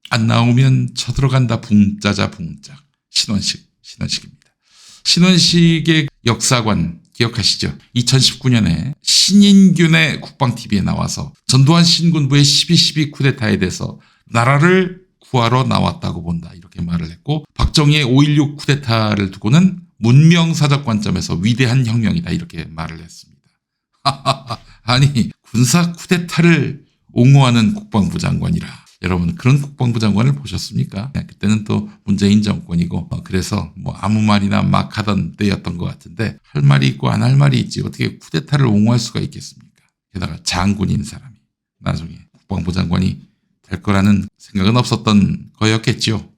안 나오면 쳐들어간다 붕짜자 붕짝. 신원식입니다. 신원식의 역사관 기억하시죠? 2019년에 신인균의 국방TV에 나와서 전두환 신군부의 12.12 쿠데타에 대해서 나라를 구하러 나왔다고 본다 이렇게 말을 했고, 박정희의 5.16 쿠데타를 두고는 문명사적 관점에서 위대한 혁명이다 이렇게 말을 했습니다. 아니 군사 쿠데타를 옹호하는 국방부 장관이라. 여러분 그런 국방부 장관을 보셨습니까? 그때는 또 문재인 정권이고 그래서 뭐 아무 말이나 막 하던 때였던 것 같은데, 할 말이 있고 안 할 말이 있지 어떻게 쿠데타를 옹호할 수가 있겠습니까? 게다가 장군인 사람이 나중에 국방부 장관이 될 거라는 생각은 없었던 거였겠죠.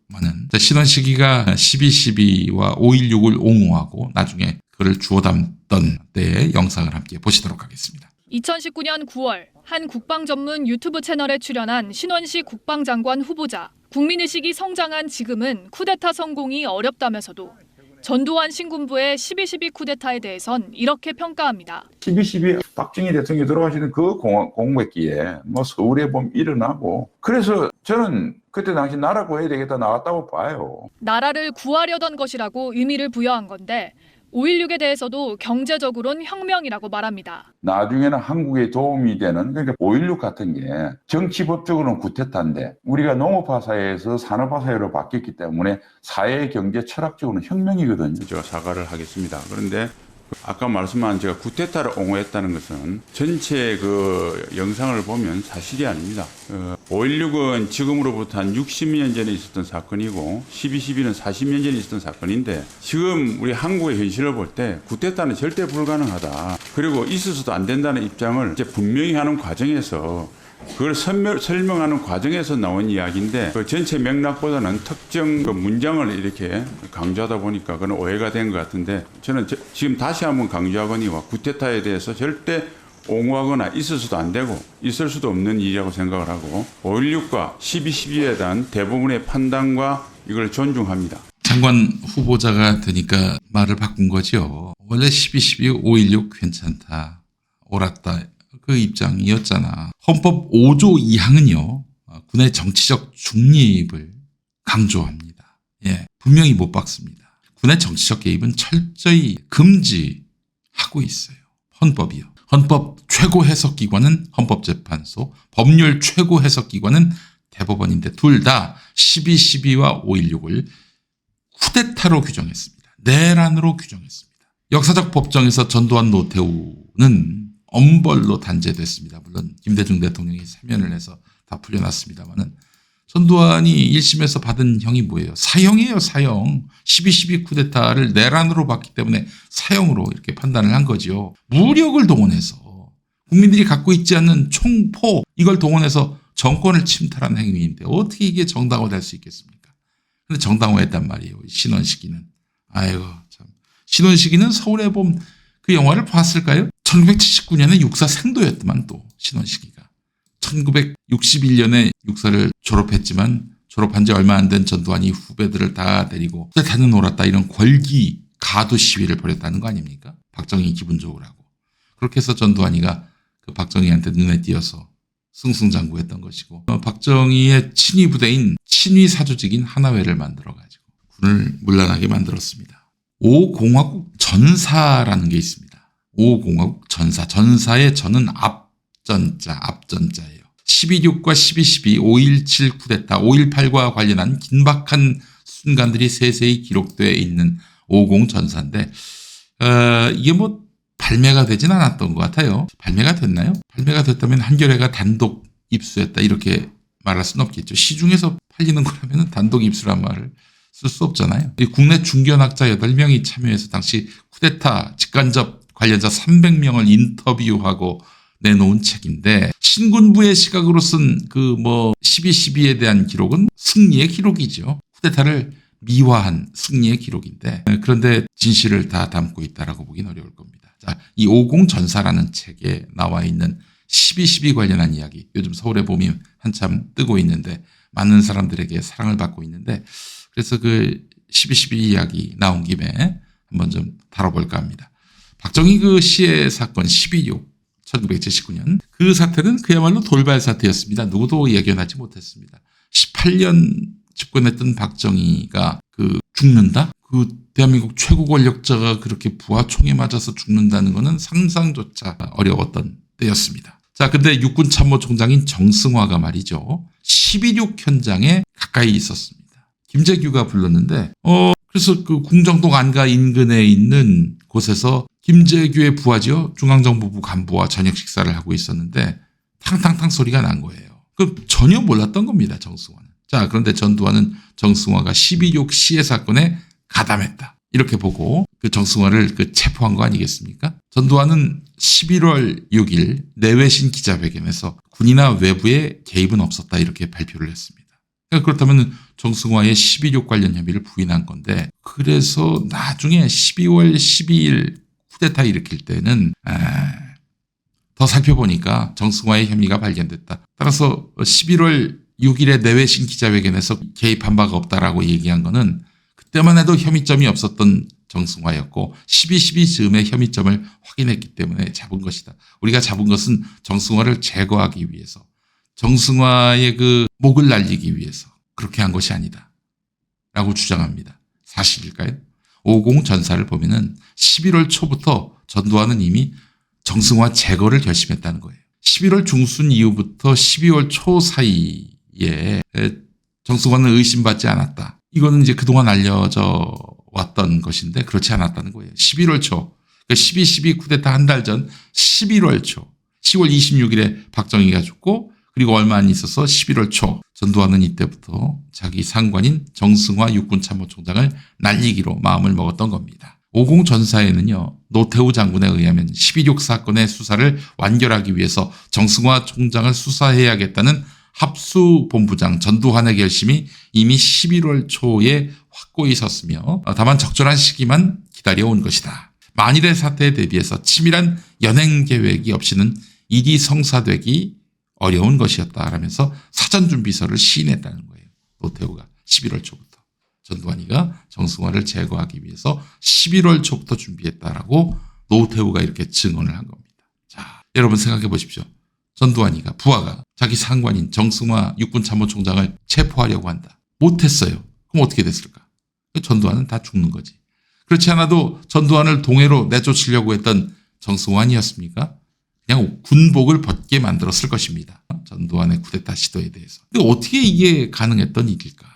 신원식이가 12.12와 5.16을 옹호하고 나중에 그를 주워 담던 때의 영상을 함께 보시도록 하겠습니다. 2019년 9월 한 국방 전문 유튜브 채널에 출연한 신원식 국방장관 후보자. 국민의식이 성장한 지금은 쿠데타 성공이 어렵다면서도 전두환 신군부의 12.12 쿠데타에 대해선 이렇게 평가합니다. 12.12 박정희 대통령이 돌아가시는 그 공백기에 뭐 서울에 보면 일어나고, 그래서 저는 그때 당시 나라 구해야 되겠다 나왔다고 봐요. 나라를 구하려던 것이라고 의미를 부여한 건데 5.16에 대해서도 경제적으로는 혁명이라고 말합니다. 나중에는 한국에 도움이 되는, 그러니까 5.16 같은 게 정치법적으로는 쿠데타인데 우리가 농업화 사회에서 산업화 사회로 바뀌었기 때문에 사회, 경제, 철학적으로는 혁명이거든요. 제가 사과를 하겠습니다. 그런데 아까 말씀한 제가 쿠데타를 옹호했다는 것은 전체 그 영상을 보면 사실이 아닙니다. 5.16은 지금으로부터 한 60년 전에 있었던 사건이고 12.12는 40년 전에 있었던 사건인데, 지금 우리 한국의 현실을 볼 때 쿠데타는 절대 불가능하다. 그리고 있어서도 안 된다는 입장을 이제 분명히 하는 과정에서, 그걸 설명하는 과정에서 나온 이야기인데, 그 전체 맥락보다는 특정 그 문장을 이렇게 강조하다 보니까 그건 오해가 된 것 같은데, 저는 지금 다시 한번 강조하거니와 쿠데타에 대해서 절대 옹호하거나 있어서도 안 되고 있을 수도 없는 일이라고 생각을 하고, 5.16과 12.12에 대한 대부분의 판단과 이걸 존중합니다. 장관 후보자가 되니까 말을 바꾼 거죠. 원래 12.12, 5.16 괜찮다, 옳았다 그 입장이었잖아. 헌법 5조 2항은요 군의 정치적 중립을 강조합니다. 분명히 못 박습니다. 군의 정치적 개입은 철저히 금지하고 있어요. 헌법이요. 헌법 최고 해석기관은 헌법재판소, 법률 최고 해석기관은 대법원인데 둘 다 12.12와 5.16을 쿠데타로 규정했습니다. 내란으로 규정했습니다. 역사적 법정에서 전두환 노태우는 엄벌로 단죄됐습니다. 물론 김대중 대통령이 사면을 해서 다 풀려났습니다만은, 전두환이 1심에서 받은 형이 뭐예요? 사형이에요, 사형. 12.12 쿠데타를 내란으로 봤기 때문에 사형으로 이렇게 판단을 한 거죠. 무력을 동원해서 국민들이 갖고 있지 않는 총포, 이걸 동원해서 정권을 침탈한 행위인데 어떻게 이게 정당화될 수 있겠습니까? 근데 정당화했단 말이에요, 신원식이는. 아이고 참. 신원식이는 서울의 봄 그 영화를 봤을까요? 1979년에 육사 생도였더만 또 신원식이가. 1961년에 육사를 졸업했지만 졸업한 지 얼마 안 된 전두환이 후배들을 다 데리고 쿠데타는 옳았다 이런 권기 가두 시위를 벌였다는 거 아닙니까? 박정희 기분 좋으라고. 그렇게 해서 전두환이가 그 박정희한테 눈에 띄어서 승승장구했던 것이고, 박정희의 친위 부대인 친위 사조직인 하나회를 만들어가지고 군을 문란하게 만들었습니다. 5공화국 전사라는 게 있습니다. 5공화국 전사. 전사의 전은 앞전자예요. 12.6과 12.12, 5.17 쿠데타, 5.18과 관련한 긴박한 순간들이 세세히 기록되어 있는 5공 전사인데, 이게 뭐 발매가 되진 않았던 것 같아요. 발매가 됐나요? 발매가 됐다면 한겨레가 단독 입수했다 이렇게 말할 수는 없겠죠. 시중에서 팔리는 거라면 단독 입수란 말을 쓸 수 없잖아요. 국내 중견학자 8명이 참여해서 당시 쿠데타 직간접 관련자 300명을 인터뷰하고 내놓은 책인데, 신군부의 시각으로 쓴 그 12.12에 대한 기록은 승리의 기록이죠. 쿠데타를 미화한 승리의 기록인데, 그런데 진실을 다 담고 있다라고 보긴 어려울 겁니다. 자, 이 5공 전사라는 책에 나와 있는 12.12 관련한 이야기, 요즘 서울의 봄이 한참 뜨고 있는데 많은 사람들에게 사랑을 받고 있는데, 그래서 그 12.12 이야기 나온 김에 한번 좀 다뤄볼까 합니다. 박정희 그 시해 사건 12.6 1979년 그 사태는 그야말로 돌발 사태였습니다. 누구도 예견하지 못했습니다. 18년 집권했던 박정희가 죽는다? 대한민국 최고 권력자가 그렇게 부하 총에 맞아서 죽는다는 것은 상상조차 어려웠던 때였습니다. 자, 근데 육군 참모총장인 정승화가 말이죠. 12.6 현장에 가까이 있었습니다. 김재규가 불렀는데, 그래서 궁정동 안가 인근에 있는 곳에서 김재규의 부하죠. 중앙정보부 간부와 저녁 식사를 하고 있었는데, 탕탕탕 소리가 난 거예요. 전혀 몰랐던 겁니다, 정승화는. 자, 그런데 전두환은 정승화가 12.6 시해 사건에 가담했다. 이렇게 보고 정승화를 체포한 거 아니겠습니까? 전두환은 11월 6일 내외신 기자회견에서 군이나 외부의 개입은 없었다. 이렇게 발표를 했습니다. 그렇다면 정승화의 12.6 관련 혐의를 부인한 건데, 그래서 나중에 12월 12일 쿠데타 일으킬 때는 더 살펴보니까 정승화의 혐의가 발견됐다. 따라서 11월 6일에 내외신 기자회견에서 개입한 바가 없다라고 얘기한 거는 그때만 해도 혐의점이 없었던 정승화였고 12.12 즈음에 혐의점을 확인했기 때문에 잡은 것이다. 우리가 잡은 것은 정승화를 제거하기 위해서, 정승화의 목을 날리기 위해서 그렇게 한 것이 아니다 라고 주장합니다. 사실일까요? 50 전사를 보면은 11월 초부터 전두환은 이미 정승화 제거를 결심했다는 거예요. 11월 중순 이후부터 12월 초 사이에 정승화는 의심받지 않았다. 이거는 이제 그동안 알려져 왔던 것인데 그렇지 않았다는 거예요. 11월 초, 12.12 쿠데타 한 달 전 11월 초, 10월 26일에 박정희가 죽고 그리고 얼마 안 있어서 11월 초 전두환은 이때부터 자기 상관인 정승화 육군참모총장을 날리기로 마음을 먹었던 겁니다. 50 전사에는요, 노태우 장군에 의하면 12.6 사건의 수사를 완결하기 위해서 정승화 총장을 수사해야겠다는 합수본부장 전두환의 결심이 이미 11월 초에 확고히 섰으며 다만 적절한 시기만 기다려온 것이다. 만일의 사태에 대비해서 치밀한 연행 계획이 없이는 일이 성사되기 어려운 것이었다라면서 사전준비서를 시인했다는 거예요. 노태우가 11월 초부터. 전두환이가 정승화를 제거하기 위해서 11월 초부터 준비했다라고 노태우가 이렇게 증언을 한 겁니다. 자, 여러분 생각해 보십시오. 전두환이가, 부하가 자기 상관인 정승화 육군참모총장을 체포하려고 한다. 못했어요. 그럼 어떻게 됐을까? 전두환은 다 죽는 거지. 그렇지 않아도 전두환을 동해로 내쫓으려고 했던 정승환이었습니까? 그냥 군복을 벗게 만들었을 것입니다. 전두환의 쿠데타 시도에 대해서. 근데 어떻게 이게 가능했던 일일까?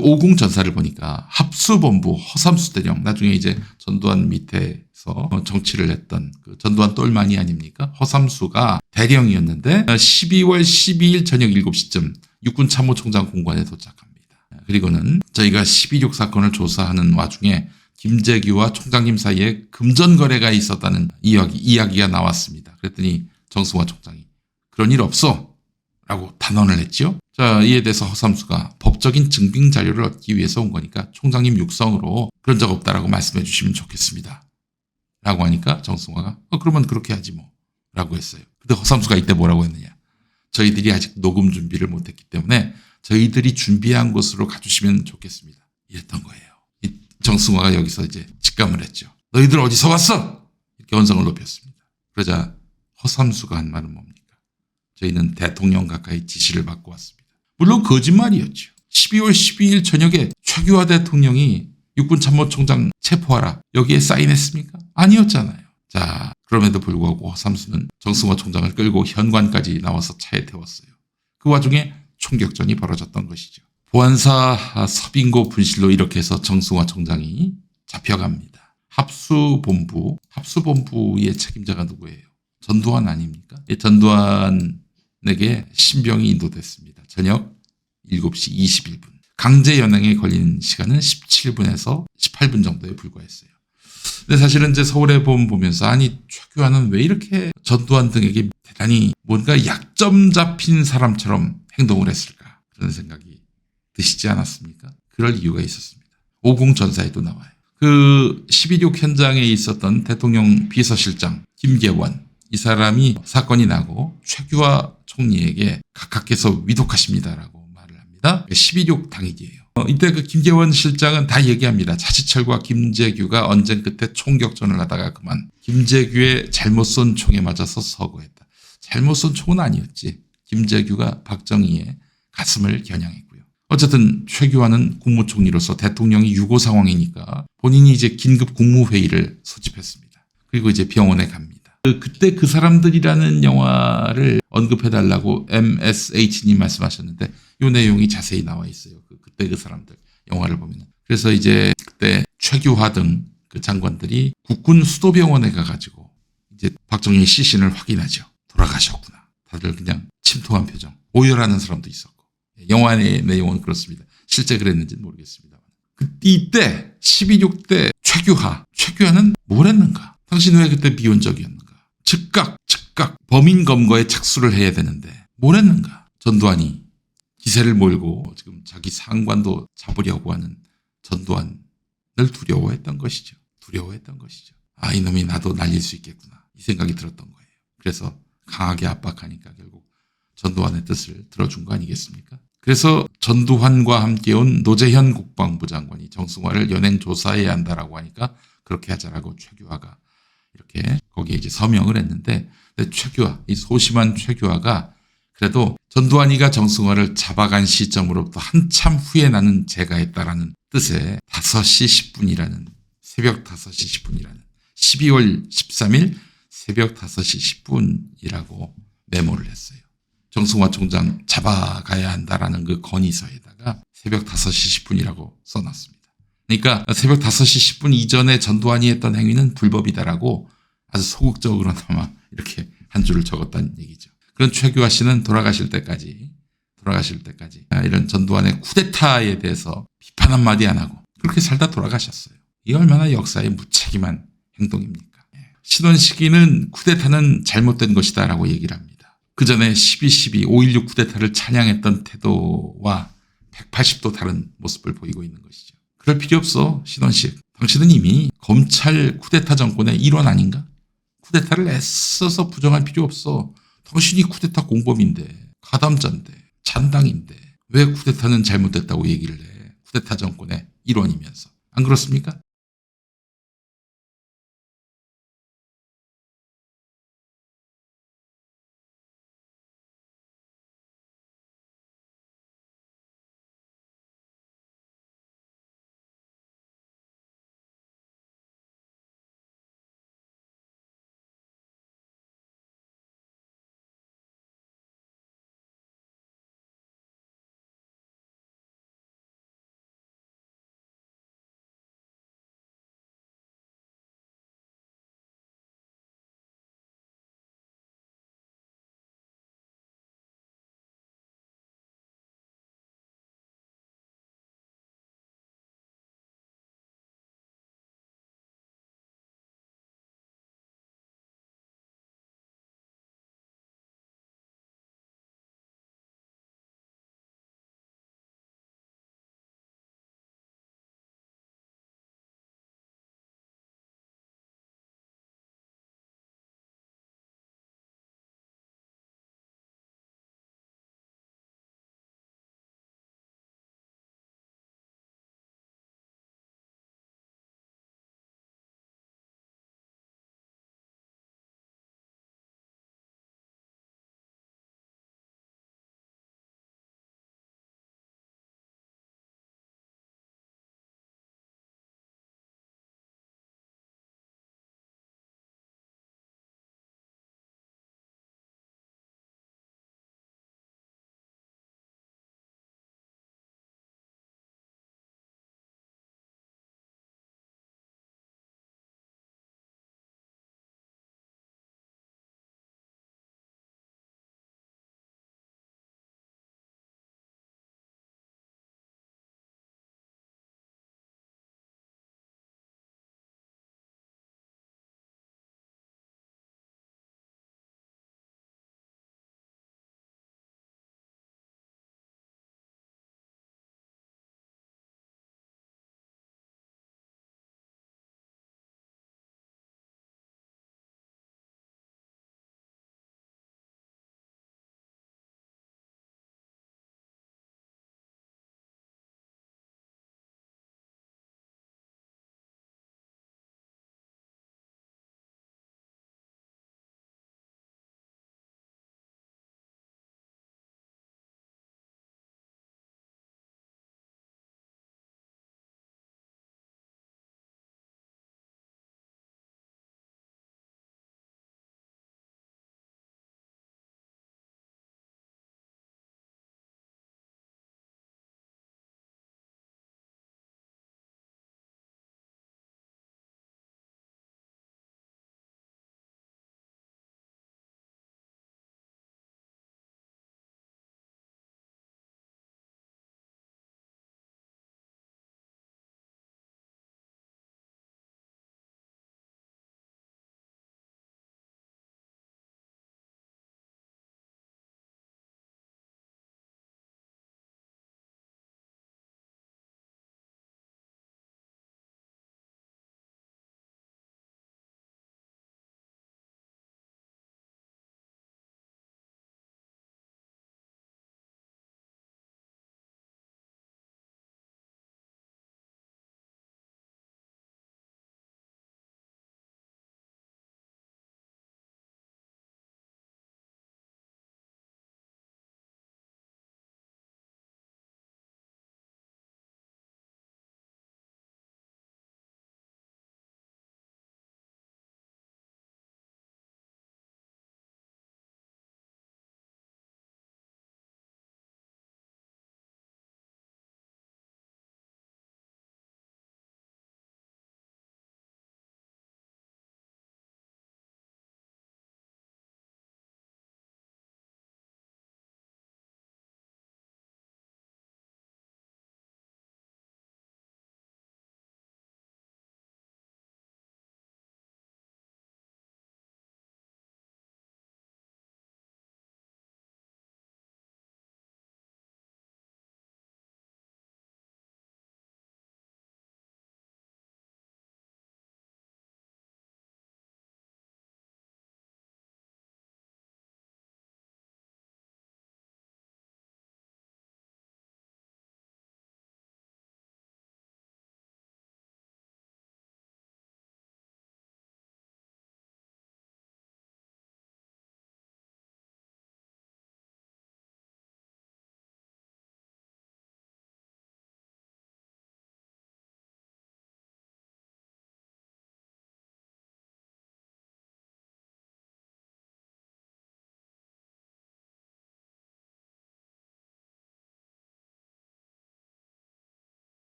50 전사를 보니까 합수본부 허삼수 대령, 나중에 이제 전두환 밑에서 정치를 했던 전두환 똘마니 아닙니까? 허삼수가 대령이었는데 12월 12일 저녁 7시쯤 육군참모총장 공관에 도착합니다. 그리고는 저희가 12.6 사건을 조사하는 와중에 김재규와 총장님 사이에 금전거래가 있었다는 이야기가 나왔습니다. 그랬더니 정승화 총장이 그런 일 없어 라고 단언을 했죠. 자, 이에 대해서 허삼수가 법적인 증빙 자료를 얻기 위해서 온 거니까 총장님 육성으로 그런 적 없다라고 말씀해 주시면 좋겠습니다 라고 하니까 정승화가 그러면 그렇게 하지 뭐 라고 했어요. 근데 허삼수가 이때 뭐라고 했느냐, 저희들이 아직 녹음 준비를 못했기 때문에 저희들이 준비한 곳으로 가주시면 좋겠습니다 이랬던 거예요. 정승화가 여기서 이제 직감을 했죠. 너희들 어디서 왔어? 이렇게 언성을 높였습니다. 그러자 허삼수가 한 말은 뭡니까? 저희는 대통령 가까이 지시를 받고 왔습니다. 물론 거짓말이었죠. 12월 12일 저녁에 최규하 대통령이 육군참모총장 체포하라 여기에 사인했습니까? 아니었잖아요. 자, 그럼에도 불구하고 허삼수는 정승화 총장을 끌고 현관까지 나와서 차에 태웠어요. 그 와중에 총격전이 벌어졌던 것이죠. 보안사 서빙고 분실로 이렇게 해서 정승화 총장이 잡혀갑니다. 합수본부의 책임자가 누구예요? 전두환 아닙니까? 전두환에게 신병이 인도됐습니다. 저녁 7시 21분. 강제 연행에 걸린 시간은 17분에서 18분 정도에 불과했어요. 근데 사실은 이제 서울의 봄 보면서 아니 최규하는 왜 이렇게 전두환 등에게 대단히 뭔가 약점 잡힌 사람처럼 행동을 했을까? 그런 생각이 드시지 않았습니까? 그럴 이유가 있었습니다. 50 전사에도 나와요. 12.6 현장에 있었던 대통령 비서실장 김계원, 이 사람이 사건이 나고 최규하 총리에게 각하께서 위독하십니다라고 말을 합니다. 12.6 당일이에요. 이때 김계원 실장은 다 얘기합니다. 차지철과 김재규가 언쟁 끝에 총격전을 하다가 그만 김재규의 잘못 쏜 총에 맞아서 서거했다. 잘못 쏜 총은 아니었지. 김재규가 박정희의 가슴을 겨냥했고 어쨌든 최규하는 국무총리로서 대통령이 유고 상황이니까 본인이 이제 긴급 국무회의를 소집했습니다. 그리고 이제 병원에 갑니다. 그때 그 사람들이라는 영화를 언급해달라고 MSH님 말씀하셨는데 이 내용이 자세히 나와 있어요. 그때 그 사람들 영화를 보면. 그래서 이제 그때 최규하 등 그 장관들이 국군 수도병원에 가가지고 이제 박정희 시신을 확인하죠. 돌아가셨구나. 다들 그냥 침통한 표정. 오열하는 사람도 있었고. 영화의 내용은 그렇습니다. 실제 그랬는지는 모르겠습니다. 이때 12.6대 최규하는 뭘 했는가? 당신 왜 그때 비혼적이었는가? 즉각 범인 검거에 착수를 해야 되는데 뭘 했는가? 전두환이 기세를 몰고 지금 자기 상관도 잡으려고 하는 전두환을 두려워했던 것이죠. 아, 이놈이 나도 날릴 수 있겠구나. 이 생각이 들었던 거예요. 그래서 강하게 압박하니까 결국 전두환의 뜻을 들어준 거 아니겠습니까? 그래서 전두환과 함께 온 노재현 국방부 장관이 정승화를 연행 조사해야 한다라고 하니까 그렇게 하자라고 최규하가 이렇게 거기에 이제 서명을 했는데 이 소심한 최규하가 그래도 전두환이가 정승화를 잡아간 시점으로부터 한참 후에 나는 제가 했다라는 뜻의 5시 10분이라는 새벽 5시 10분이라는 12월 13일 새벽 5시 10분이라고 메모를 했어요. 정승화 총장 잡아가야 한다라는 그 건의서에다가 새벽 5시 10분이라고 써놨습니다. 그러니까 새벽 5시 10분 이전에 전두환이 했던 행위는 불법이다라고 아주 소극적으로나마 이렇게 한 줄을 적었다는 얘기죠. 그런 최규하 씨는 돌아가실 때까지 이런 전두환의 쿠데타에 대해서 비판 한마디 안 하고 그렇게 살다 돌아가셨어요. 이 얼마나 역사에 무책임한 행동입니까? 신원식이는 쿠데타는 잘못된 것이다라고 얘기를 합니다. 그 전에 12.12, 5.16 쿠데타를 찬양했던 태도와 180도 다른 모습을 보이고 있는 것이죠. 그럴 필요 없어, 신원식. 당신은 이미 검찰 쿠데타 정권의 일원 아닌가? 쿠데타를 애써서 부정할 필요 없어. 당신이 쿠데타 공범인데, 가담자인데, 잔당인데 왜 쿠데타는 잘못됐다고 얘기를 해? 쿠데타 정권의 일원이면서. 안 그렇습니까?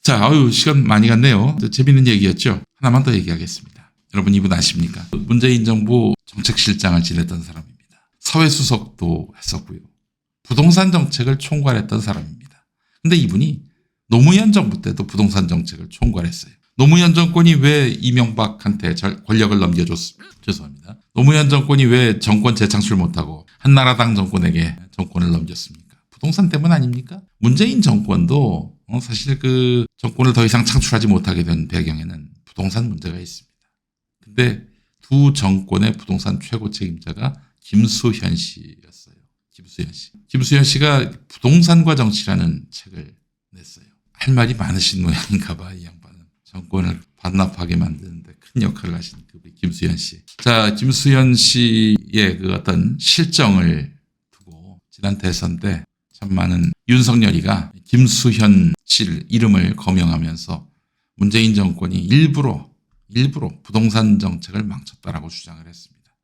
자, 시간 많이 갔네요. 재밌는 얘기였죠. 하나만 더 얘기하겠습니다. 여러분 이분 아십니까? 문재인 정부 정책실장을 지냈던 사람입니다. 사회수석도 했었고요. 부동산 정책을 총괄했던 사람입니다. 근데 이분이 노무현 정부 때도 부동산 정책을 총괄했어요. 노무현 정권이 왜 이명박한테 권력을 넘겨줬습니까? 죄송합니다. 노무현 정권이 왜 정권 재창출 못하고 한나라당 정권에게 정권을 넘겼습니까? 부동산 때문 아닙니까? 문재인 정권도 사실 그 정권을 더 이상 창출하지 못하게 된 배경에는 부동산 문제가 있습니다. 근데 두 정권의 부동산 최고 책임자가 김수현 씨였어요. 김수현 씨. 김수현 씨가 부동산과 정치라는 책을 냈어요. 할 말이 많으신 모양인가 봐, 이 양반은. 정권을 반납하게 만드는데 큰 역할을 하신 그 김수현 씨. 자, 김수현 씨의 그 어떤 실정을 두고 지난 대선 때 참 많은 윤석열이가 김수현 씨를 이름을 거명하면서 문재인 정권이 일부러 부동산 정책을 망쳤다라고 주장을 했습니다.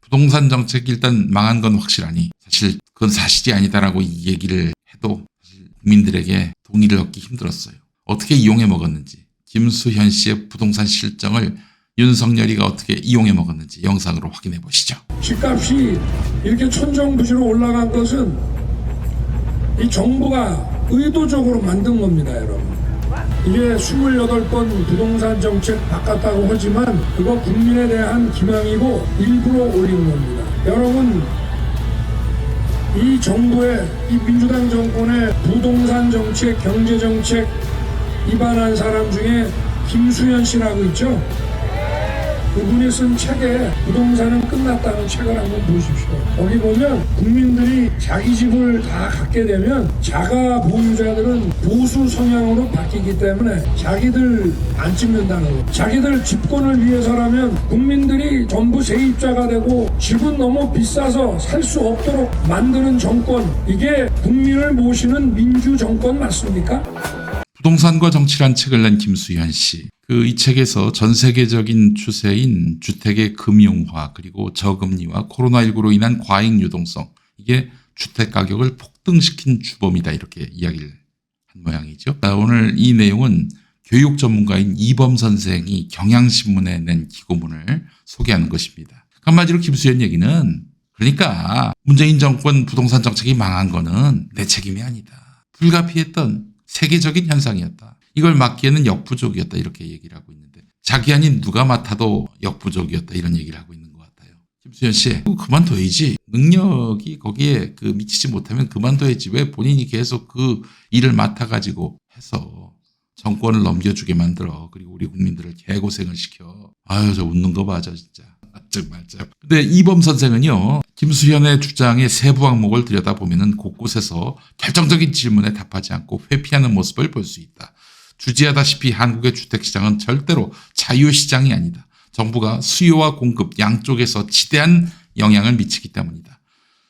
부동산 정책이 일단 망한 건 확실하니 사실 그건 사실이 아니다라고 이 얘기를 해도 사실 국민들에게 동의를 얻기 힘들었어요. 어떻게 이용해 먹었는지, 김수현 씨의 부동산 실정을 윤석열이가 어떻게 이용해 먹었는지 영상으로 확인해 보시죠. 집값이 이렇게 천정부지로 올라간 것은 이 정부가 의도적으로 만든 겁니다, 여러분. 이게 28번 부동산 정책 바꿨다고 하지만 그거 국민에 대한 기망이고 일부러 올린 겁니다. 여러분, 이 정부의, 이 민주당 정권의 부동산 정책, 경제 정책 위반한 사람 중에 김수현 씨라고 있죠? 그분이 쓴 책에 부동산은 끝났다는 책을 한번 보십시오. 거기 보면 국민들이 자기 집을 다 갖게 되면 자가 보유자들은 보수 성향으로 바뀌기 때문에 자기들 안 찍는다는 거. 자기들 집권을 위해서라면 국민들이 전부 세입자가 되고 집은 너무 비싸서 살 수 없도록 만드는 정권, 이게 국민을 모시는 민주 정권 맞습니까? 부동산과 정치란 책을 낸 김수현 씨. 이 책에서 전 세계적인 추세인 주택의 금융화 그리고 저금리와 코로나19로 인한 과잉 유동성, 이게 주택 가격을 폭등시킨 주범이다, 이렇게 이야기를 한 모양이죠. 오늘 이 내용은 교육 전문가인 이범 선생이 경향신문에 낸 기고문을 소개하는 것입니다. 한마디로 김수현 얘기는, 그러니까 문재인 정권 부동산 정책이 망한 거는 내 책임이 아니다. 불가피했던 세계적인 현상이었다. 이걸 막기에는 역부족이었다, 이렇게 얘기를 하고 있는데, 자기 아닌 누가 맡아도 역부족이었다, 이런 얘기를 하고 있는 것 같아요. 김수현 씨, 그만둬야지. 능력이 거기에 미치지 못하면 그만둬야지. 왜 본인이 계속 그 일을 맡아가지고 해서 정권을 넘겨주게 만들어. 그리고 우리 국민들을 개고생을 시켜. 아유, 저 웃는 거 봐줘, 진짜. 정말. 근데 이범 선생은요, 김수현의 주장의 세부 항목을 들여다보면 곳곳에서 결정적인 질문에 답하지 않고 회피하는 모습을 볼 수 있다. 주지하다시피 한국의 주택시장은 절대로 자유시장이 아니다. 정부가 수요와 공급 양쪽에서 지대한 영향을 미치기 때문이다.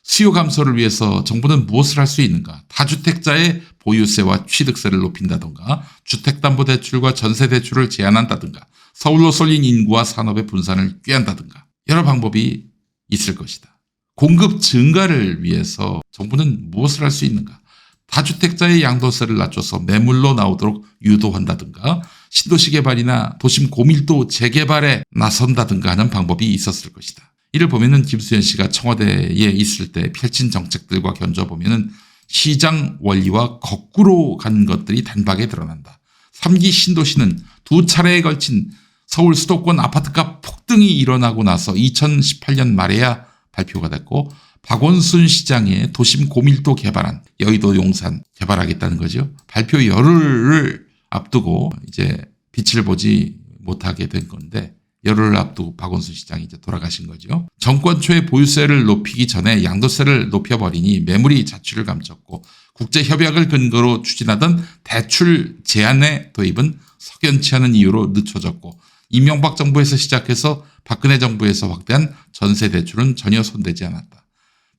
수요 감소를 위해서 정부는 무엇을 할 수 있는가? 다주택자의 보유세와 취득세를 높인다던가, 주택담보대출과 전세대출을 제한한다든가, 서울로 쏠린 인구와 산업의 분산을 꾀한다든가, 여러 방법이 있을 것이다. 공급 증가를 위해서 정부는 무엇을 할 수 있는가? 다주택자의 양도세를 낮춰서 매물로 나오도록 유도한다든가, 신도시 개발이나 도심 고밀도 재개발에 나선다든가 하는 방법이 있었을 것이다. 이를 보면은 김수현 씨가 청와대에 있을 때 펼친 정책들과 견줘보면은 시장 원리와 거꾸로 간 것들이 단박에 드러난다. 3기 신도시는 두 차례에 걸친 서울 수도권 아파트값 폭등이 일어나고 나서 2018년 말에야 발표가 됐고, 박원순 시장의 도심 고밀도 개발안, 여의도 용산 개발하겠다는 거죠. 발표 열흘을 앞두고 이제 빛을 보지 못하게 된 건데, 열흘을 앞두고 박원순 시장이 이제 돌아가신 거죠. 정권 초에 보유세를 높이기 전에 양도세를 높여버리니 매물이 자취를 감췄고, 국제협약을 근거로 추진하던 대출 제한의 도입은 석연치 않은 이유로 늦춰졌고, 이명박 정부에서 시작해서 박근혜 정부에서 확대한 전세 대출은 전혀 손대지 않았다.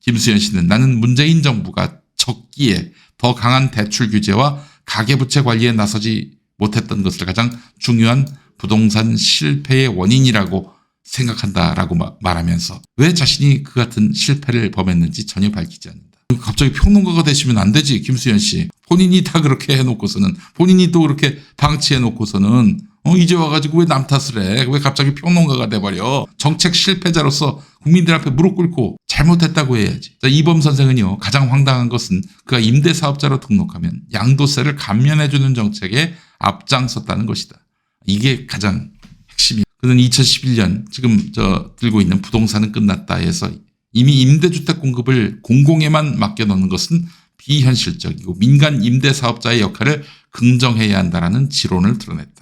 김수현 씨는 나는 문재인 정부가 적기에 더 강한 대출 규제와 가계부채 관리에 나서지 못했던 것을 가장 중요한 부동산 실패의 원인이라고 생각한다라고 말하면서 왜 자신이 그 같은 실패를 범했는지 전혀 밝히지 않는다. 갑자기 평론가가 되시면 안 되지, 김수현 씨. 본인이 다 그렇게 해놓고서는, 본인이 또 그렇게 방치해놓고서는 이제 와가지고 왜 남 탓을 해? 왜 갑자기 평론가가 돼버려? 정책 실패자로서 국민들 앞에 무릎 꿇고 잘못했다고 해야지. 자, 이범 선생은요, 가장 황당한 것은 그가 임대사업자로 등록하면 양도세를 감면해주는 정책에 앞장섰다는 것이다. 이게 가장 핵심이에요. 그는 2011년 지금 들고 있는 부동산은 끝났다 해서 이미 임대주택 공급을 공공에만 맡겨놓는 것은 비현실적이고 민간 임대사업자의 역할을 긍정해야 한다라는 지론을 드러냈다.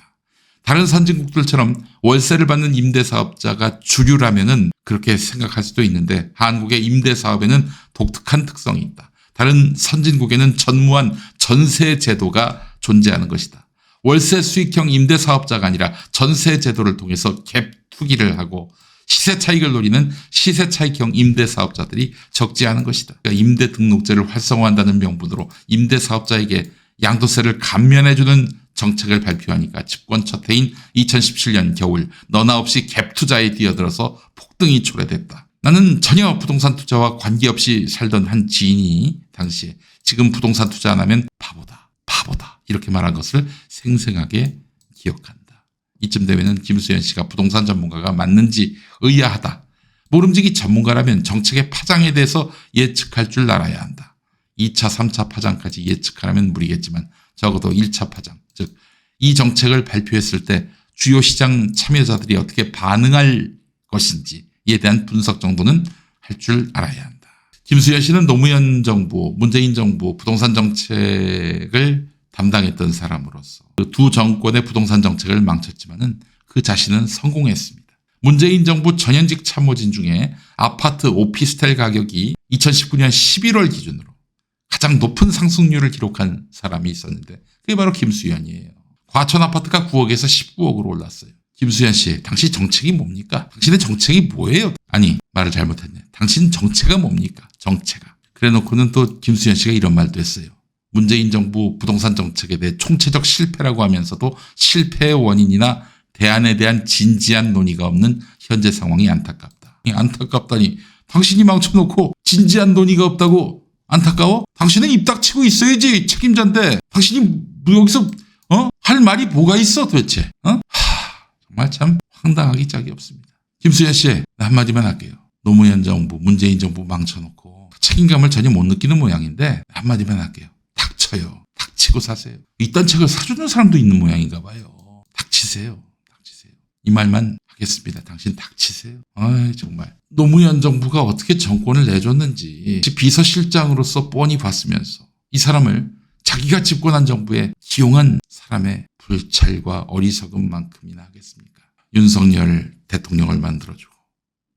다른 선진국들처럼 월세를 받는 임대사업자가 주류라면은 그렇게 생각할 수도 있는데 한국의 임대사업에는 독특한 특성이 있다. 다른 선진국에는 전무한 전세 제도가 존재하는 것이다. 월세 수익형 임대사업자가 아니라 전세 제도를 통해서 갭 투기를 하고 시세 차익을 노리는 시세 차익형 임대사업자들이 적지 않은 것이다. 그러니까 임대 등록제를 활성화한다는 명분으로 임대사업자에게 양도세를 감면해주는 정책을 발표하니까 집권 첫 해인 2017년 겨울 너나 없이 갭 투자에 뛰어들어서 폭등이 초래됐다. 나는 전혀 부동산 투자와 관계없이 살던 한 지인이 당시에 지금 부동산 투자 안 하면 바보다 이렇게 말한 것을 생생하게 기억한다. 이쯤 되면은 김수현 씨가 부동산 전문가가 맞는지 의아하다. 모름지기 전문가라면 정책의 파장에 대해서 예측할 줄 알아야 한다. 2차, 3차 파장까지 예측하라면 무리겠지만 적어도 1차 파장, 즉 이 정책을 발표했을 때 주요 시장 참여자들이 어떻게 반응할 것인지에 대한 분석 정도는 할 줄 알아야 한다. 김수현 씨는 노무현 정부, 문재인 정부 부동산 정책을 담당했던 사람으로서 그 두 정권의 부동산 정책을 망쳤지만은 그 자신은 성공했습니다. 문재인 정부 전현직 참모진 중에 아파트 오피스텔 가격이 2019년 11월 기준으로 가장 높은 상승률을 기록한 사람이 있었는데 그게 바로 김수현이에요. 과천 아파트가 9억에서 19억으로 올랐어요. 김수현 씨, 당신 정책이 뭡니까? 당신의 정책이 뭐예요? 아니, 말을 잘못했네. 당신 정체가 뭡니까? 정체가. 그래놓고는 또 김수현 씨가 이런 말도 했어요. 문재인 정부 부동산 정책에 대해 총체적 실패라고 하면서도 실패의 원인이나 대안에 대한 진지한 논의가 없는 현재 상황이 안타깝다. 안타깝다니 당신이 망쳐놓고 진지한 논의가 없다고 안타까워? 당신은 입 닥치고 있어야지 책임자인데 당신이 여기서 할 말이 뭐가 있어 도대체? 정말 참 황당하기 짝이 없습니다. 김수현 씨 한마디만 할게요. 노무현 정부 문재인 정부 망쳐놓고 책임감을 전혀 못 느끼는 모양인데 한마디만 할게요. 닥쳐요. 닥치고 사세요. 이딴 책을 사주는 사람도 있는 모양인가 봐요. 닥치세요. 이 말만 하겠습니다. 당신 닥치세요. 정말 노무현 정부가 어떻게 정권을 내줬는지 비서실장으로서 뻔히 봤으면서 이 사람을 자기가 집권한 정부에 기용한 사람의 불찰과 어리석음만큼이나 하겠습니까? 윤석열 대통령을 만들어주고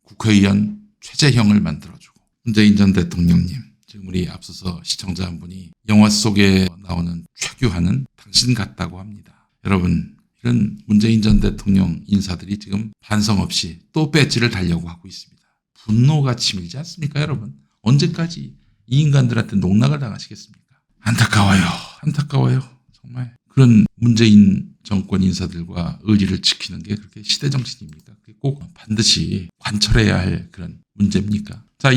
국회의원 최재형을 만들어주고 문재인 전 대통령님, 지금 우리 앞서서 시청자 한 분이 영화 속에 나오는 최규하는 당신 같다고 합니다. 여러분, 이런 문재인 전 대통령 인사들이 지금 반성 없이 또 배지를 달려고 하고 있습니다. 분노가 치밀지 않습니까, 여러분? 언제까지 이 인간들한테 농락을 당하시겠습니까? 안타까워요. 정말 그런 문재인 정권 인사들과 의리를 지키는 게 그렇게 시대 정신입니까? 그게 꼭 반드시 관철해야 할 그런 문제입니까? 자,